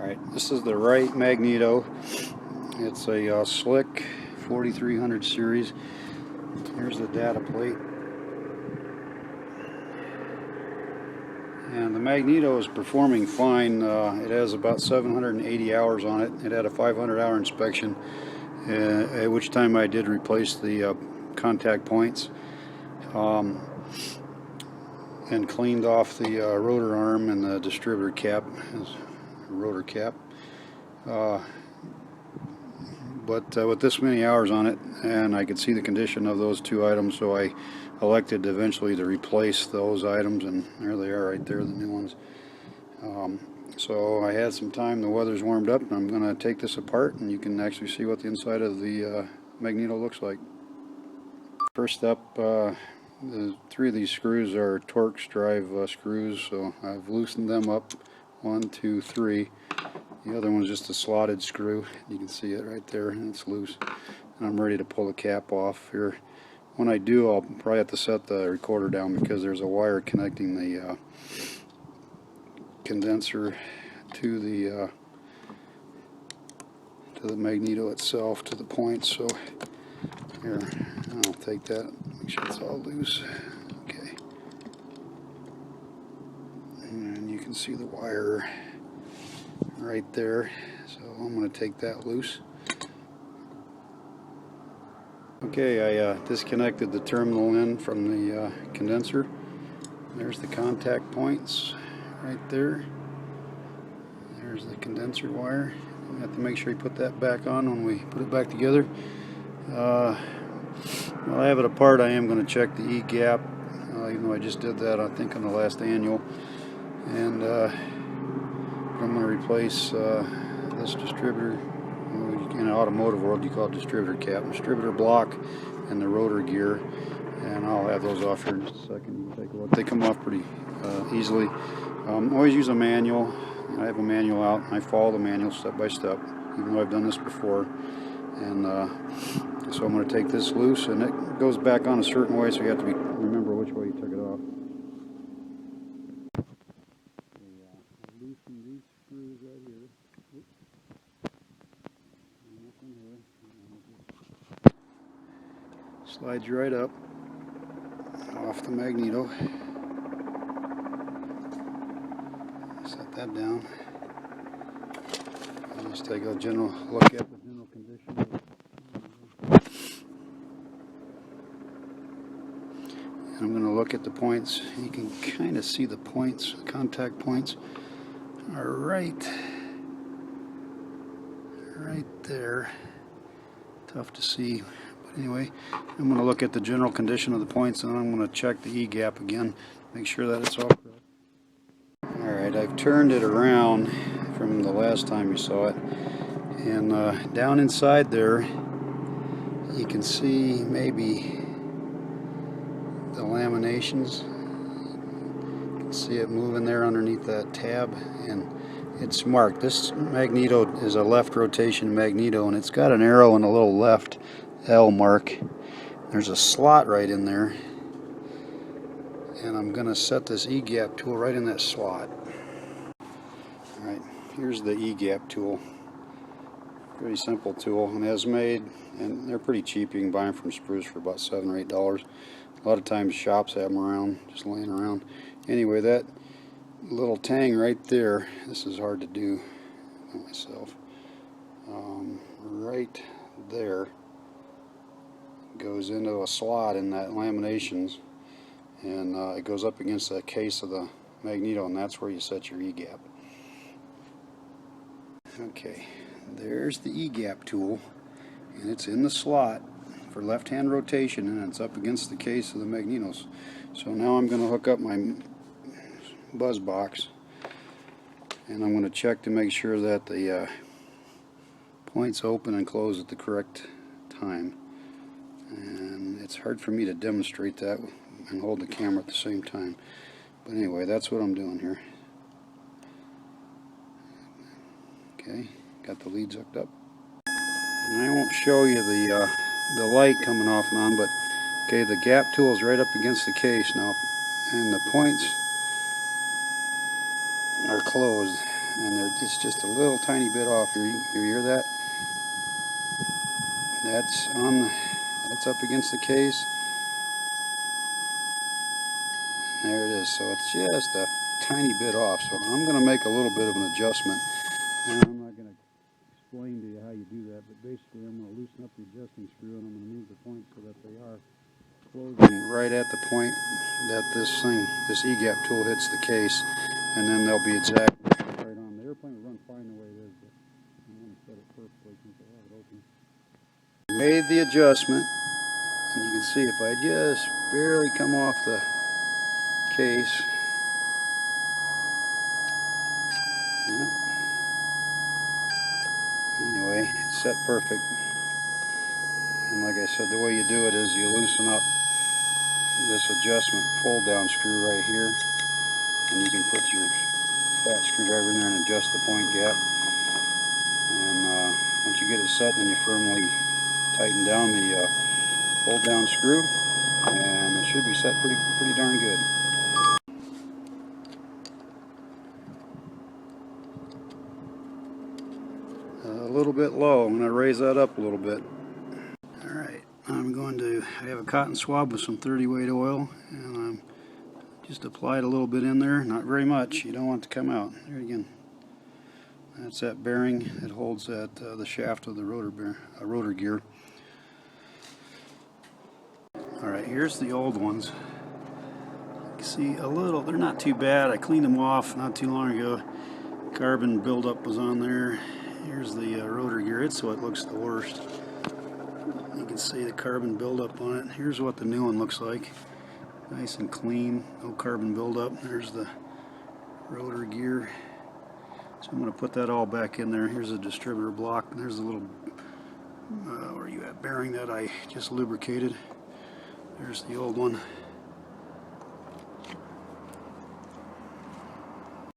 Alright, this is the right magneto. It's a slick 4300 series. Here's the data plate. And the magneto is performing fine. It has about 780 hours on it. It had a 500-hour inspection, at which time I did replace the contact points and cleaned off the rotor arm and the distributor cap, rotor cap. But with this many hours on it, and I could see the condition of those two items, so I elected eventually to replace those items, and there they are right there, the new ones. So I had some time, the weather's warmed up, and I'm going to take this apart and you can actually see what the inside of the magneto looks like. First up, the three of these screws are Torx drive screws, so I've loosened them up. 1, 2, 3. The other one's just a slotted screw. You can see it right there, and it's loose. And I'm ready to pull the cap off here. When I do, I'll probably have to set the recorder down because there's a wire connecting the condenser to the magneto itself, to the points. So here, I'll take that, make sure it's all loose. Okay. And you can see the wire right there, so I'm going to take that loose. Okay, I disconnected the terminal end from the condenser. There's the contact points right there. There's the condenser wire. You have to make sure you put that back on when we put it back together. While I have it apart, I am going to check the E-gap, even though I just did that, I think, on the last annual. And I'm going to replace this distributor. In the automotive world, you call it distributor cap, distributor block, and the rotor gear. And I'll have those off here in just a second. You can take a look. They come off pretty easily. Always use a manual. I have a manual out, and I follow the manual step by step, even though I've done this before. And so I'm going to take this loose, and it goes back on a certain way, so you have to remember which way you took it off. Loosen these screws right here. Oops. And this one here. Slides right up off the magneto. Set that down. I'll just take a general look at the general condition. And I'm going to look at the points. You can kind of see the points, the contact points are right there. Tough to see, but anyway, I'm going to look at the general condition of the points, and I'm going to check the E-gap again, make sure that it's all correct. Alright, I've turned it around from the last time you saw it, and down inside there you can see maybe the laminations. You can see it moving there underneath that tab, and it's marked. This magneto is a left rotation magneto, and it's got an arrow in a little left L mark. There's a slot right in there, and I'm going to set this E-gap tool right in that slot. Alright, here's the E-gap tool. Pretty simple tool, and it's made, and they're pretty cheap. You can buy them from Spruce for about $7 or $8. A lot of times shops have them around, just laying around. Anyway, that little tang right there, this is hard to do myself, right there goes into a slot in that laminations, and it goes up against the case of the magneto, and that's where you set your E-gap. Okay, there's the E-gap tool, and it's in the slot for left-hand rotation, and it's up against the case of the magnetos. So now I'm going to hook up my buzz box, and I'm going to check to make sure that the points open and close at the correct time. And it's hard for me to demonstrate that and hold the camera at the same time, but anyway, that's what I'm doing here. Okay, got the leads hooked up, and I won't show you the light coming off and on, but okay, the gap tool is right up against the case now, and the points are closed. and it's just a little tiny bit off. You hear that? That's up against the case. There it is. So it's just a tiny bit off. So I'm going to make a little bit of an adjustment. And I'm not going to explain to you how you do that, but basically I'm going to loosen up the adjusting screw and I'm going to move the points so that they are closing right at the point that this E-gap tool hits the case, and then they'll be exactly right on. The airplane will run fine the way it is, but I'm going to set it perfectly since I have it open. Made the adjustment, and you can see if I just barely come off the case. Yep. Anyway, it's set perfect. And like I said, the way you do it is you loosen up this adjustment fold down screw right here, and you can put your flat screwdriver in there and adjust the point gap. And once you get it set, then you firmly tighten down the fold down screw, and it should be set pretty darn good. A little bit low. I'm going to raise that up a little bit. Alright, I have a cotton swab with some 30 weight oil, and I'm just applied a little bit in there, not very much. You don't want it to come out. There again. That's that bearing that holds that the shaft of the rotor gear. Alright, here's the old ones. You can see a little, they're not too bad. I cleaned them off not too long ago. Carbon buildup was on there. Here's the rotor gear. It's what looks the worst. You can see the carbon buildup on it. Here's what the new one looks like. Nice and clean, no carbon buildup. There's the rotor gear. So I'm going to put that all back in there. Here's a distributor block. There's a little where you at bearing that I just lubricated. There's the old one.